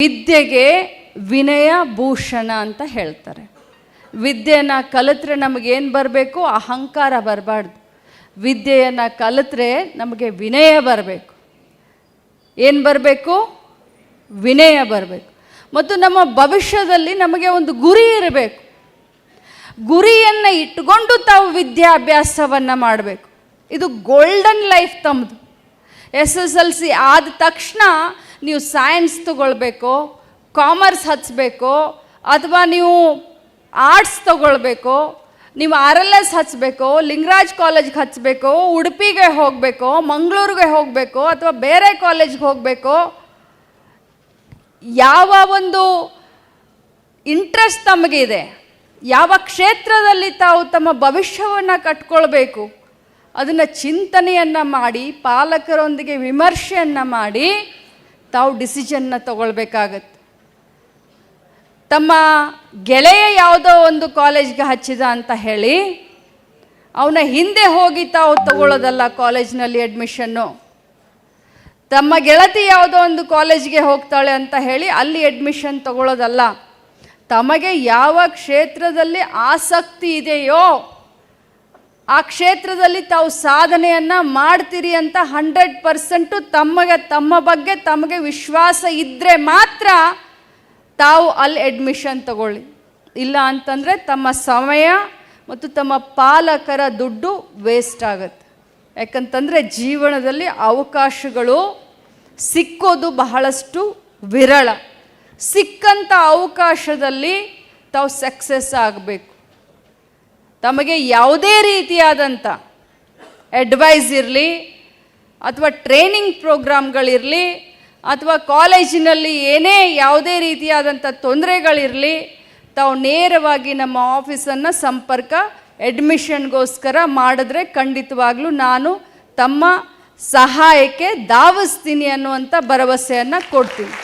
ವಿದ್ಯೆಗೆ ವಿನಯ ಭೂಷಣ ಅಂತ ಹೇಳ್ತಾರೆ. ವಿದ್ಯೆಯನ್ನು ಕಲಿತ್ರೆ ನಮಗೇನು ಬರಬೇಕು? ಅಹಂಕಾರ ಬರಬಾರ್ದು. ವಿದ್ಯೆಯನ್ನು ಕಲಿತ್ರೆ ನಮಗೆ ವಿನಯ ಬರಬೇಕು. ಏನು ಬರಬೇಕು? ವಿನಯ ಬರಬೇಕು. ಮತ್ತು ನಮ್ಮ ಭವಿಷ್ಯದಲ್ಲಿ ನಮಗೆ ಒಂದು ಗುರಿ ಇರಬೇಕು. ಗುರಿಯನ್ನು ಇಟ್ಟುಕೊಂಡು ತಾವು ವಿದ್ಯಾಭ್ಯಾಸವನ್ನು ಮಾಡಬೇಕು. ಇದು ಗೋಲ್ಡನ್ ಲೈಫ್ ತಮ್ಮದು. SSLC ಆದ ತಕ್ಷಣ ನೀವು ಸೈನ್ಸ್ ತಗೊಳ್ಬೇಕು, ಕಾಮರ್ಸ್ ಹಚ್ಚಬೇಕು, ಅಥವಾ ನೀವು ಆರ್ಟ್ಸ್ ತಗೊಳ್ಬೇಕು, ನೀವು RLS ಹಚ್ಚಬೇಕು, ಲಿಂಗರಾಜ್ ಕಾಲೇಜ್ಗೆ ಹಚ್ಚಬೇಕು, ಉಡುಪಿಗೆ ಹೋಗಬೇಕು, ಮಂಗಳೂರಿಗೆ ಹೋಗಬೇಕು, ಅಥವಾ ಬೇರೆ ಕಾಲೇಜ್ಗೆ ಹೋಗಬೇಕು. ಯಾವ ಒಂದು ಇಂಟ್ರೆಸ್ಟ್ ತಮಗಿದೆ, ಯಾವ ಕ್ಷೇತ್ರದಲ್ಲಿ ತಾವು ತಮ್ಮ ಭವಿಷ್ಯವನ್ನು ಕಟ್ಕೊಳ್ಬೇಕು, ಅದನ್ನು ಚಿಂತನೆಯನ್ನು ಮಾಡಿ ಪಾಲಕರೊಂದಿಗೆ ವಿಮರ್ಶೆಯನ್ನು ಮಾಡಿ ತಾವು ಡಿಸಿಷನ್ನ ತಗೊಳ್ಬೇಕಾಗತ್ತೆ. ತಮ್ಮ ಗೆಳೆಯ ಯಾವುದೋ ಒಂದು ಕಾಲೇಜ್ಗೆ ಹಚ್ಚಿದ ಅಂತ ಹೇಳಿ ಅವನ ಹಿಂದೆ ಹೋಗಿ ತಾವು ತಗೊಳ್ಳೋದಲ್ಲ ಕಾಲೇಜ್ನಲ್ಲಿ ಅಡ್ಮಿಷನ್ನು. ತಮ್ಮ ಗೆಳತಿ ಯಾವುದೋ ಒಂದು ಕಾಲೇಜ್ಗೆ ಹೋಗ್ತಾಳೆ ಅಂತ ಹೇಳಿ ಅಲ್ಲಿ ಅಡ್ಮಿಷನ್ ತಗೊಳ್ಳೋದಲ್ಲ. ತಮಗೆ ಯಾವ ಕ್ಷೇತ್ರದಲ್ಲಿ ಆಸಕ್ತಿ ಇದೆಯೋ ಆ ಕ್ಷೇತ್ರದಲ್ಲಿ ತಾವು ಸಾಧನೆಯನ್ನು ಮಾಡ್ತೀರಿ ಅಂತ 100% ತಮ್ಮ ಬಗ್ಗೆ ತಮಗೆ ವಿಶ್ವಾಸ ಇದ್ದರೆ ಮಾತ್ರ ತಾವು ಅಲ್ಲಿ ಅಡ್ಮಿಷನ್ ತಗೊಳ್ಳಿ. ಇಲ್ಲ ಅಂತಂದರೆ ತಮ್ಮ ಸಮಯ ಮತ್ತು ತಮ್ಮ ಪಾಲಕರ ದುಡ್ಡು ವೇಸ್ಟ್ ಆಗುತ್ತೆ. ಯಾಕಂತಂದರೆ ಜೀವನದಲ್ಲಿ ಅವಕಾಶಗಳು ಸಿಕ್ಕೋದು ಬಹಳಷ್ಟು ವಿರಳ. ಸಿಕ್ಕಂಥ ಅವಕಾಶದಲ್ಲಿ ತಾವು ಸಕ್ಸಸ್ ಆಗಬೇಕು. ತಮಗೆ ಯಾವುದೇ ರೀತಿಯಾದಂಥ ಅಡ್ವೈಸ್ ಇರಲಿ, ಅಥವಾ ಟ್ರೈನಿಂಗ್ ಪ್ರೋಗ್ರಾಮ್ಗಳಿರಲಿ, ಅಥವಾ ಕಾಲೇಜಿನಲ್ಲಿ ಏನೇ ಯಾವುದೇ ರೀತಿಯಾದಂಥ ತೊಂದರೆಗಳಿರಲಿ, ತಾವು ನೇರವಾಗಿ ನಮ್ಮ ಆಫೀಸನ್ನು ಸಂಪರ್ಕ ಅಡ್ಮಿಷನ್ಗೋಸ್ಕರ ಮಾಡಿದ್ರೆ ಖಂಡಿತವಾಗ್ಲೂ ನಾನು ತಮ್ಮ ಸಹಾಯಕ್ಕೆ ಧಾವಿಸ್ತೀನಿ ಅನ್ನುವಂಥ ಭರವಸೆಯನ್ನು ಕೊಡ್ತೀನಿ.